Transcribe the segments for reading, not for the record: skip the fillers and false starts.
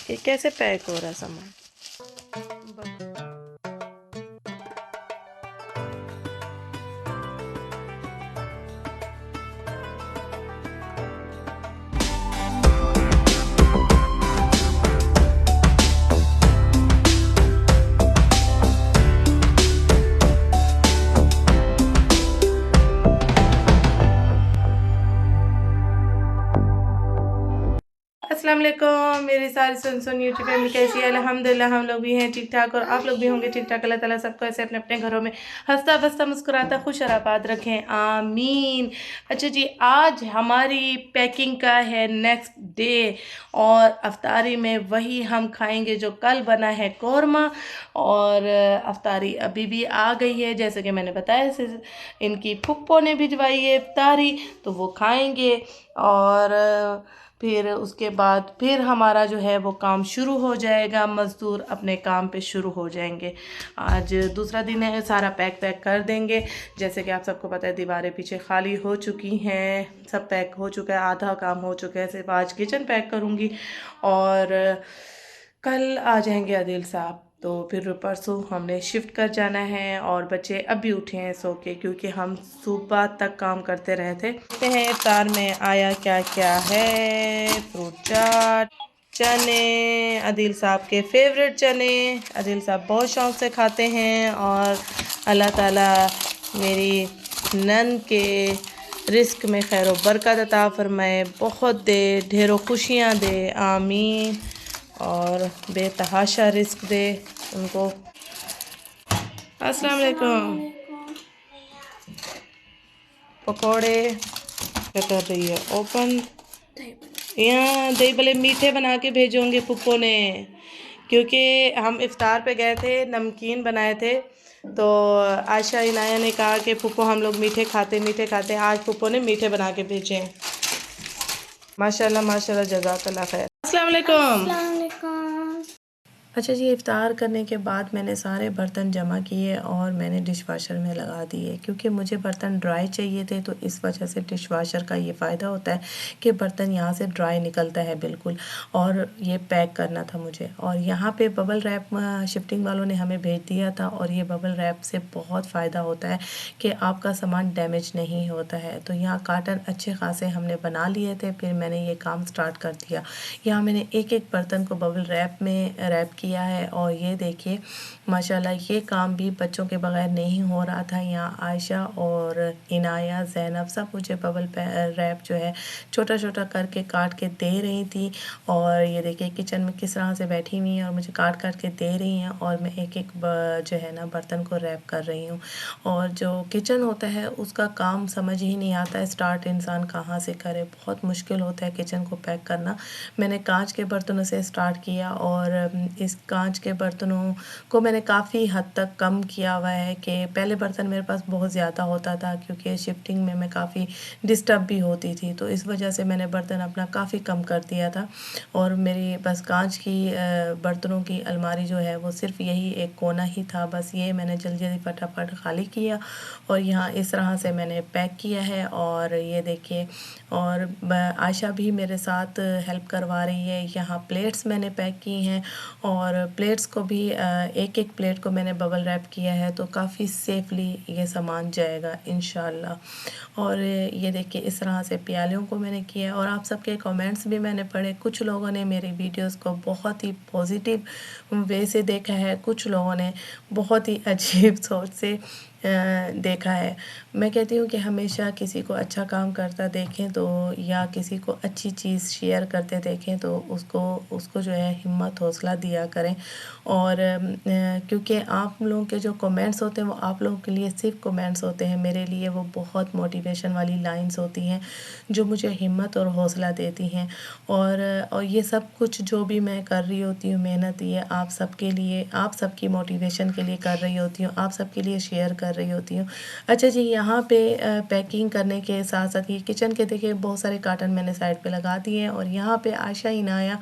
ये कैसे पैक हो रहा है सामान। अस्सलाम वालेकुम मेरी सारी सुन यूट्यूब फैमिली कैसी है। अल्हम्दुलिल्लाह हम लोग भी हैं ठीक ठाक और आप लोग भी होंगे ठीक ठाक। अल्लाह ताला सबको ऐसे अपने अपने घरों में हंसता बसता मुस्कुराता खुश और आबाद रखें, आमीन। अच्छा जी, आज हमारी पैकिंग का है नेक्स्ट डे और अफ्तारी में वही हम खाएंगे जो कल बना है, कौरमा। और अफ्तारी अभी भी आ गई है, जैसे कि मैंने बताया इनकी फुप्पो ने भिजवाई है अफ्तारी, तो वो खाएंगे। और फिर उसके बाद फिर हमारा जो है वो काम शुरू हो जाएगा, मज़दूर अपने काम पे शुरू हो जाएंगे। आज दूसरा दिन है, सारा पैक कर देंगे। जैसे कि आप सबको पता है दीवारें पीछे खाली हो चुकी हैं, सब पैक हो चुका है, आधा काम हो चुका है, सिर्फ आज किचन पैक करूँगी। और कल आ जाएंगे आदिल साहब, तो फिर परसों हमने शिफ्ट कर जाना है। और बच्चे अभी उठे हैं सो के, क्योंकि हम सुबह तक काम करते रहे थे। देखते हैं इफ्तार में आया क्या क्या है। फ्रूट चाट, चने, आदिल साहब के फेवरेट चने, आदिल साहब बहुत शौक़ से खाते हैं। और अल्लाह ताला मेरी नन के रिस्क में खैर व बरकत अता फरमाए, बहुत दे, ढेरों खुशियाँ दे, आमीन। और बेतहाशा रिस्क दे उनको। अस्सलाम वालेकुम। पकोड़े क्या कर रही है, ओपन। यहाँ दही भले मीठे बना के भेजोगे पुप्पो ने, क्योंकि हम इफ्तार पे गए थे, नमकीन बनाए थे, तो आयशा इनाया ने कहा कि पुप्पो हम लोग मीठे खाते। आज पुप्पो ने मीठे बना के भेजे। माशाल्लाह माशाल्लाह, जज़ाकल्लाह खैर। अस्सलाम वालेकुम। अच्छा जी, इफ़्तार करने के बाद मैंने सारे बर्तन जमा किए और मैंने डिश वाशर में लगा दिए, क्योंकि मुझे बर्तन ड्राई चाहिए थे। तो इस वजह से डिश वाशर का ये फ़ायदा होता है कि बर्तन यहाँ से ड्राई निकलता है बिल्कुल। और ये पैक करना था मुझे, और यहाँ पे बबल रैप शिफ्टिंग वालों ने हमें भेज दिया था। और ये बबल रैप से बहुत फ़ायदा होता है कि आपका सामान डैमेज नहीं होता है। तो यहाँ कार्टन अच्छे खासे हमने बना लिए थे, फिर मैंने ये काम स्टार्ट कर दिया। यहाँ मैंने एक एक बर्तन को बबल रैप में रैप किया है। और ये देखिए माशाल्लाह, ये काम भी बच्चों के बगैर नहीं हो रहा था। यहाँ आयशा और इनाया, ज़ैनब सब मुझे बबल रैप जो है छोटा छोटा करके काट के दे रही थी। और ये देखिए किचन में किस तरह से बैठी हुई हैं और मुझे काट काट के दे रही हैं, और मैं एक एक जो है ना बर्तन को रैप कर रही हूँ। और जो किचन होता है उसका काम समझ ही नहीं आता है, स्टार्ट इंसान कहाँ से करे, बहुत मुश्किल होता है किचन को पैक करना। मैंने कांच के बर्तनों से स्टार्ट किया, और इस कांच के बर्तनों को मैंने काफ़ी हद तक कम किया हुआ है। कि पहले बर्तन मेरे पास बहुत ज़्यादा होता था, क्योंकि शिफ्टिंग में मैं काफ़ी डिस्टर्ब भी होती थी, तो इस वजह से मैंने बर्तन अपना काफ़ी कम कर दिया था। और मेरी बस कांच की बर्तनों की अलमारी जो है वो सिर्फ यही एक कोना ही था, बस ये मैंने जल्दी जल्दी फटाफट खाली किया। और यहाँ इस तरह से मैंने पैक किया है। और ये देखिए, और आयशा भी मेरे साथ हेल्प करवा रही है। यहाँ प्लेट्स मैंने पैक की हैं, और प्लेट्स को भी एक एक प्लेट को मैंने बबल रैप किया है, तो काफ़ी सेफली ये सामान जाएगा इंशाल्लाह। और ये देखिए इस तरह से प्यालियों को मैंने किया है। और आप सबके कमेंट्स भी मैंने पढ़े, कुछ लोगों ने मेरी वीडियोस को बहुत ही पॉजिटिव वे से देखा है, कुछ लोगों ने बहुत ही अजीब सोच से देखा है। मैं कहती हूँ कि हमेशा किसी को अच्छा काम करता देखें तो, या किसी को अच्छी चीज़ शेयर करते देखें तो उसको जो है हिम्मत हौसला दिया करें। और क्योंकि आप लोगों के जो कमेंट्स होते हैं वो आप लोगों के लिए सिर्फ कमेंट्स होते हैं, मेरे लिए वो बहुत मोटिवेशन वाली लाइंस होती हैं जो मुझे हिम्मत और हौसला देती हैं। और ये सब कुछ जो भी मैं कर रही होती हूँ मेहनत, ये आप सबके लिए, आप सबकी मोटिवेशन के लिए कर रही होती हूँ, आप सबके लिए शेयर कर रही होती हूँ। अच्छा जी, यहाँ पे पैकिंग करने के साथ साथ ये किचन के देखिए बहुत सारे कार्टन मैंने साइड पे लगा दिए हैं। और यहाँ पे आयशा, इनाया,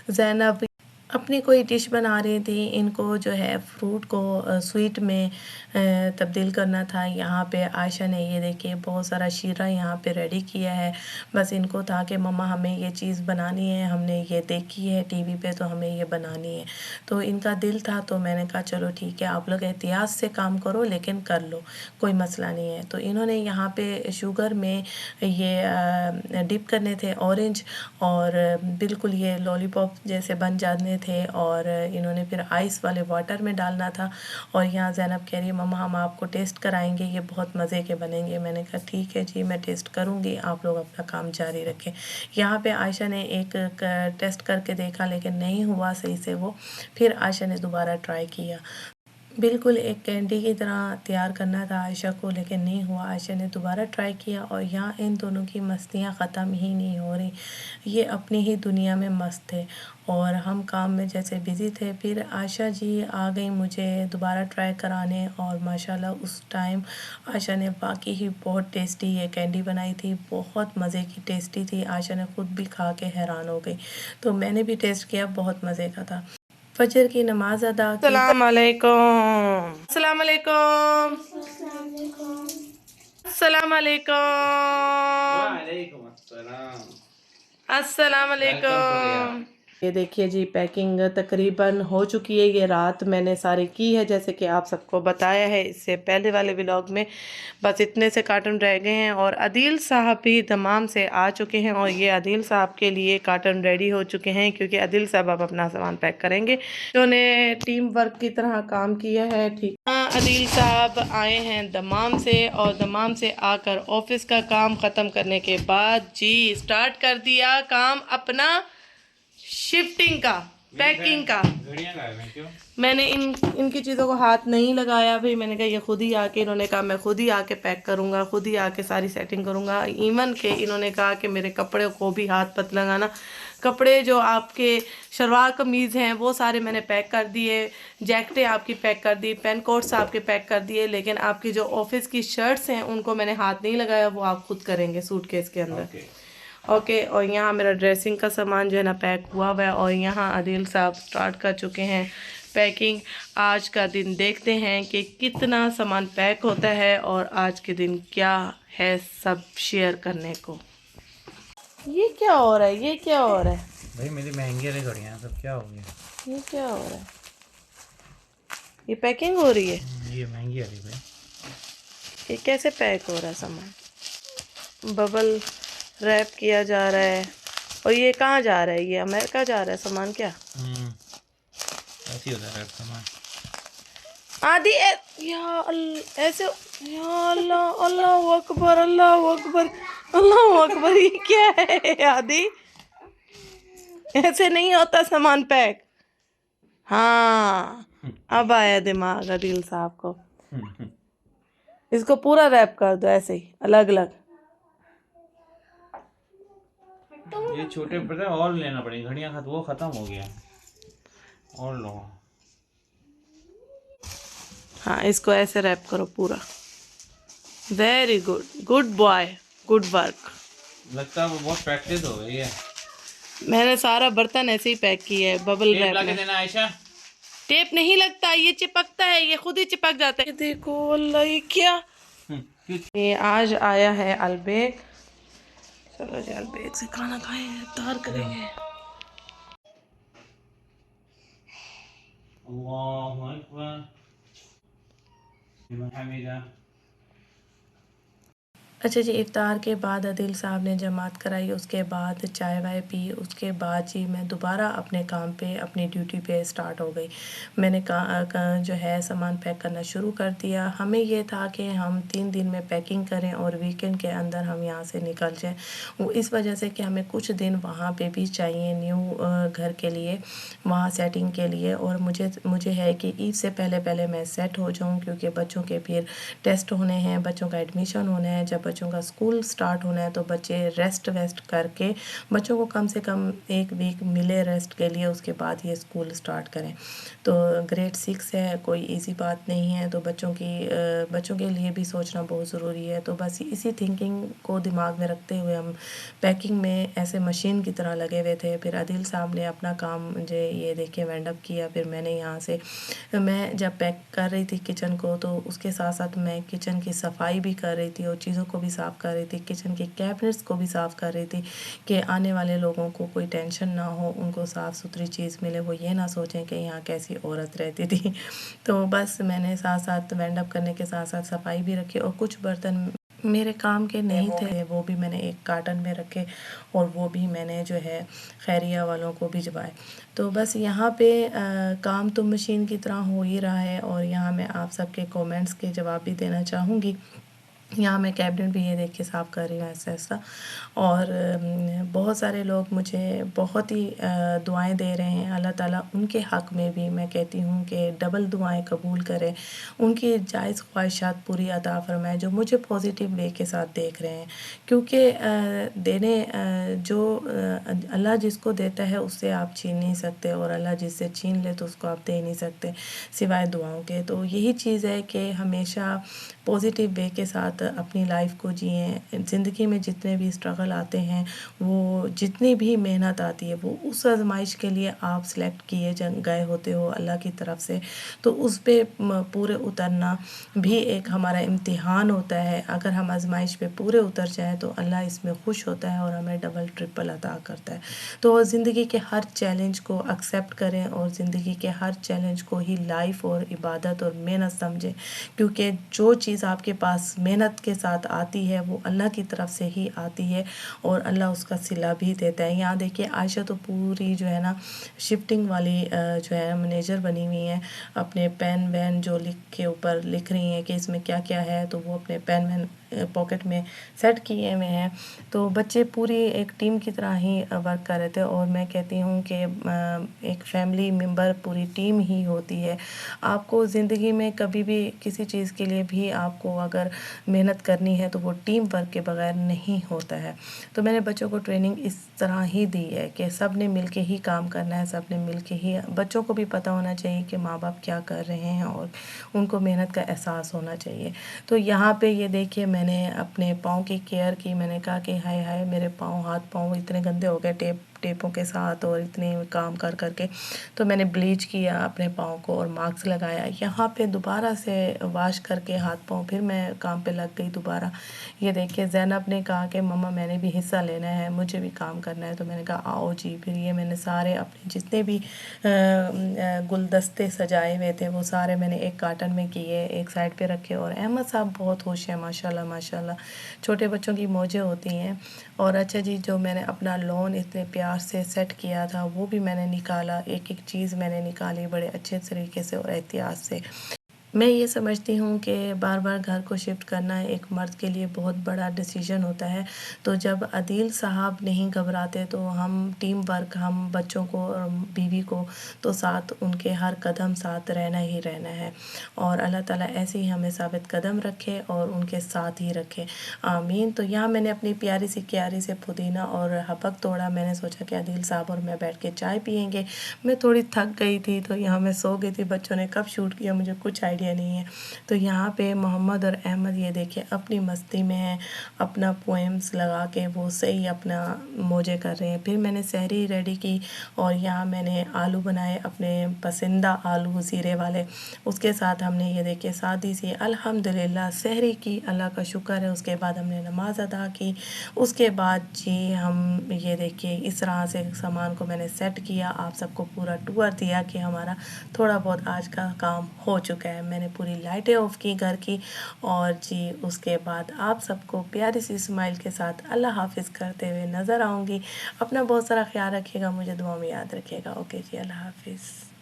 ज़ैनब अपनी कोई डिश बना रही थी। इनको जो है फ्रूट को स्वीट में तब्दील करना था। यहाँ पे आयशा ने ये देखिए बहुत सारा शीरा यहाँ पे रेडी किया है। बस इनको था कि मम्मा हमें ये चीज़ बनानी है, हमने ये देखी है टीवी पे तो हमें ये बनानी है। तो इनका दिल था तो मैंने कहा चलो ठीक है, आप लोग एहतियात से काम करो लेकिन कर लो, कोई मसला नहीं है। तो इन्होंने यहाँ पे शुगर में ये डिप करने थे ऑरेंज, और बिल्कुल ये लॉलीपॉप जैसे बन जाने थे, और इन्होंने फिर आइस वाले वाटर में डालना था। और यहाँ ज़ैनब कह रही है मम्मा हम आपको टेस्ट कराएंगे, ये बहुत मज़े के बनेंगे। मैंने कहा ठीक है जी, मैं टेस्ट करूँगी, आप लोग अपना काम जारी रखें। यहाँ पे आयशा ने एक टेस्ट करके देखा लेकिन नहीं हुआ सही से वो, फिर आयशा ने दोबारा ट्राई किया। बिल्कुल एक कैंडी की तरह तैयार करना था आयशा को, लेकिन नहीं हुआ। आयशा ने दोबारा ट्राई किया और यहाँ इन दोनों की मस्तियाँ ख़त्म ही नहीं हो रही। ये अपनी ही दुनिया में मस्त थे और हम काम में जैसे बिज़ी थे। फिर आयशा जी आ गई मुझे दोबारा ट्राई कराने, और माशाल्लाह उस टाइम आयशा ने बाकी ही बहुत टेस्टी ये कैंडी बनाई थी, बहुत मज़े की टेस्टी थी। आयशा ने ख़ुद भी खा के हैरान हो गई, तो मैंने भी टेस्ट किया, बहुत मज़े का था। फजर की नमाज अदा की। अस्सलाम वालेकुम, अस्सलाम वालेकुम, अस्सलाम वालेकुम, वालेकुम अस्सलाम वालेकुम। ये देखिए जी पैकिंग तकरीबन हो चुकी है। ये रात मैंने सारी की है जैसे कि आप सबको बताया है इससे पहले वाले व्लॉग में। बस इतने से कार्टन रह गए हैं और अदील साहब भी दमाम से आ चुके हैं, और ये अदील साहब के लिए कार्टन रेडी हो चुके हैं क्योंकि अदील साहब अब अपना सामान पैक करेंगे। उन्होंने टीम वर्क की तरह काम किया है। ठीक, हाँ, अदील साहब आए हैं दमाम से, और दमाम से आकर ऑफिस का काम ख़त्म करने के बाद जी स्टार्ट कर दिया काम अपना शिफ्टिंग का, पैकिंग का। मैंने इनकी चीज़ों को हाथ नहीं लगाया भाई, मैंने कहा ये खुद ही आके, इन्होंने कहा मैं खुद ही आके पैक करूँगा, खुद ही आके सारी सेटिंग करूँगा। इवन के इन्होंने कहा कि मेरे कपड़े को भी हाथ मत लगाना। कपड़े जो आपके शलवार कमीज़ हैं वो सारे मैंने पैक कर दिए, जैकेटें आपकी पैक कर दी, पेन कोट्स आपके पैक कर दिए, लेकिन आपकी जो ऑफिस की शर्ट्स हैं उनको मैंने हाथ नहीं लगाया, वो आप खुद करेंगे सूटकेस के अंदर। ओके और यहाँ मेरा ड्रेसिंग का सामान जो है ना पैक हुआ है, और यहाँ अदील साहब स्टार्ट कर चुके हैं पैकिंग। आज का दिन देखते हैं कि कितना सामान पैक होता है और आज के दिन क्या है सब शेयर करने को। ये क्या हो रहा है, ये क्या हो रहा है भाई? मेरी महंगी वाली घड़ियाँ सब क्या हो गया? ये क्या हो रहा है? ये पैकिंग हो रही है? ये महंगी वाली भाई। ये कैसे पैक हो रहा है सामान? बबल रैप किया जा रहा है, और ये कहाँ जा रहा है? ये अमेरिका जा रहा है सामान क्या? ऐसे होता है सामान आदि ऐसे या अल्लाह, अल्लाह अकबर, अल्लाह अकबर, अल्लाह अकबर। ये क्या है आदि? ऐसे नहीं होता सामान पैक। हाँ अब आया दिमाग अदील साहब को। इसको पूरा रैप कर दो ऐसे ही अलग अलग। ये छोटे पता है और लेना पड़ेगा, घड़ियाँ वो ख़त्म हो गया और लो। हाँ इसको ऐसे रैप करो पूरा। Very good, good boy, good work. लगता है वो बहुत प्रैक्टिस हो गई है। मैंने सारा बर्तन ऐसे ही पैक किया है बबल रैप लगा में। देना आयशा। टेप नहीं लगता, ये चिपकता है, ये खुद ही चिपक जाता है। देखो अल्लाह ये क्या। ये आज आया है अलबेक। चलो जी अलबेक से खाना खाएं, इफ्तार करेंगे। अल्लाहु अकबर। अच्छा जी इफ़्तार के बाद अदील साहब ने जमात कराई, उसके बाद चाय वाय पी, उसके बाद जी मैं दोबारा अपने काम पे, अपनी ड्यूटी पे स्टार्ट हो गई। मैंने जो है सामान पैक करना शुरू कर दिया। हमें ये था कि हम 3 दिन में पैकिंग करें और वीकेंड के अंदर हम यहाँ से निकल जाएं। वो इस वजह से कि हमें कुछ दिन वहाँ पे भी चाहिए न्यू घर के लिए, वहाँ सेटिंग के लिए। और मुझे है कि ईद से पहले मैं सेट हो जाऊँ, क्योंकि बच्चों के फिर टेस्ट होने हैं, बच्चों का एडमिशन होना है। जब बच्चों का स्कूल स्टार्ट होना है तो बच्चे रेस्ट वेस्ट करके, बच्चों को कम से कम 1 वीक मिले रेस्ट के लिए, उसके बाद ये स्कूल स्टार्ट करें। तो ग्रेड 6 है, कोई इजी बात नहीं है, तो बच्चों के लिए भी सोचना बहुत ज़रूरी है। तो बस इसी थिंकिंग को दिमाग में रखते हुए हम पैकिंग में ऐसे मशीन की तरह लगे हुए थे। फिर आदिल साहब ने अपना काम मुझे ये देखिए वाइंड अप किया। फिर मैंने यहाँ से, मैं जब पैक कर रही थी किचन को तो उसके साथ साथ मैं किचन की सफाई भी कर रही थी और चीज़ों को भी साफ़ कर रही थी, किचन के कैबिनेट्स को भी साफ़ कर रही थी कि आने वाले लोगों को कोई टेंशन ना हो, उनको साफ़ सुथरी चीज़ मिले, वो ये ना सोचें कि यहाँ कैसी औरत रहती थी। तो बस मैंने साथ साथ वाइंड अप करने के साथ साथ सफाई भी रखी और कुछ बर्तन मेरे काम के नहीं थे, वो भी मैंने एक कार्टन में रखे और वो भी मैंने जो है खैरिया वालों को भिजवाए। तो बस यहाँ पे काम तो मशीन की तरह हो ही रहा है। और यहाँ मैं आप सबके कमेंट्स के जवाब भी देना चाहूँगी। यहाँ मैं कैबिनेट भी ये देख के साफ़ कर रही हूँ ऐसा ऐसा। और बहुत सारे लोग मुझे बहुत ही दुआएं दे रहे हैं। अल्लाह ताला उनके हक़ में भी मैं कहती हूँ कि डबल दुआएं कबूल करे, उनकी जायज़ ख्वाहिशात पूरी अता फ़रमाए जो मुझे पॉजिटिव वे के साथ देख रहे हैं। क्योंकि अल्लाह जिसको देता है उससे आप छीन नहीं सकते और अल्लाह जिससे छीन ले तो उसको आप दे नहीं सकते सिवाय दुआओं के। तो यही चीज़ है कि हमेशा पॉजिटिव वे के साथ अपनी लाइफ को जिएं। ज़िंदगी में जितने भी स्ट्रगल आते हैं, वो जितनी भी मेहनत आती है, वो उस आजमाइश के लिए आप सेलेक्ट किए गए होते हो अल्लाह की तरफ से। तो उस पे पूरे उतरना भी एक हमारा इम्तिहान होता है। अगर हम आजमाइश पे पूरे उतर जाएं तो अल्लाह इसमें खुश होता है और हमें डबल ट्रिपल अता करता है। तो ज़िंदगी के हर चैलेंज को एक्सेप्ट करें और ज़िंदगी के हर चैलेंज को ही लाइफ और इबादत और मेहनत समझें। क्योंकि जो चीज़ आपके पास मेहनत के साथ आती है वो अल्लाह की तरफ से ही आती है और अल्लाह उसका सिला भी देता है। यहाँ देखिए आयशा तो पूरी जो है ना शिफ्टिंग वाली जो है मैनेजर बनी हुई है। अपने पेन वैन जो लिख के ऊपर लिख रही हैं कि इसमें क्या क्या है, तो वो अपने पेन वैन पॉकेट में सेट किए हुए हैं। तो बच्चे पूरी एक टीम की तरह ही वर्क कर रहे थे। और मैं कहती हूँ कि एक फैमिली मेंबर पूरी टीम ही होती है। आपको ज़िंदगी में कभी भी किसी चीज़ के लिए भी आपको अगर मेहनत करनी है तो वो टीम वर्क के बगैर नहीं होता है। तो मैंने बच्चों को ट्रेनिंग इस तरह ही दी है कि सब ने मिल के ही काम करना है, सब ने मिल के ही। बच्चों को भी पता होना चाहिए कि माँ बाप क्या कर रहे हैं और उनको मेहनत का एहसास होना चाहिए। तो यहाँ पे ये देखिए मैंने अपने पाँव की केयर की। मैंने कहा कि हाय हाय मेरे हाथ पाँव इतने गंदे हो गए टेपों के साथ और इतने काम कर करके। तो मैंने ब्लीच किया अपने पाँव को और मास्क लगाया। यहाँ पे दोबारा से वॉश करके हाथ पाँव फिर मैं काम पे लग गई दोबारा। ये देखिए ज़ैनब ने कहा कि मम्मा मैंने भी हिस्सा लेना है, मुझे भी काम करना है। तो मैंने कहा आओ जी। फिर ये मैंने सारे अपने जितने भी गुलदस्ते सजाए हुए थे वो सारे मैंने एक कार्टन में किए, एक साइड पे रखे। और अहमद साहब बहुत खुश हैं माशाल्लाह माशाल्लाह। छोटे बच्चों की मौजें होती हैं। और अच्छा जी, जो मैंने अपना लॉन इतने प्यार से सेट किया था वो भी मैंने निकाला, एक एक चीज़ मैंने निकाली बड़े अच्छे तरीके से और एहतियात से। मैं ये समझती हूँ कि बार बार घर को शिफ्ट करना एक मर्द के लिए बहुत बड़ा डिसीजन होता है। तो जब आदिल साहब नहीं घबराते तो हम टीम वर्क, हम बच्चों को और बीवी को तो साथ उनके हर कदम साथ रहना ही रहना है। और अल्लाह ताला ऐसे ही हमें साबित कदम रखे और उनके साथ ही रखे, आमीन। तो यहाँ मैंने अपनी प्यारी सी क्यारी से पुदीना और हपक तोड़ा। मैंने सोचा कि आदिल साहब और मैं बैठ के चाय पियेंगे। मैं थोड़ी थक गई थी तो यहाँ मैं सो गई थी। बच्चों ने कब शूट किया मुझे कुछ आइडिया नहीं है। तो यहाँ पे मोहम्मद और अहमद ये देखिए अपनी मस्ती में है, अपना पोएम्स लगा के वो सही अपना मौजे कर रहे हैं। फिर मैंने सहरी रेडी की और यहाँ मैंने आलू बनाए, अपने पसंदीदा आलू ज़ीरे वाले। उसके साथ हमने ये देखिए सादी सी अल्हम्दुलिल्लाह सहरी की, अल्लाह का शुक्र है। उसके बाद हमने नमाज अदा की। उसके बाद जी हम ये देखिए इस तरह से सामान को मैंने सेट किया, आप सबको पूरा टूर दिया कि हमारा थोड़ा बहुत आज का काम हो चुका है। मैंने पूरी लाइटें ऑफ की घर की। और जी उसके बाद आप सबको प्यारी सी स्माइल के साथ अल्लाह हाफिज़ करते हुए नज़र आऊँगी। अपना बहुत सारा ख्याल रखिएगा, मुझे दुआ में याद रखिएगा। ओके जी, अल्लाह हाफिज़।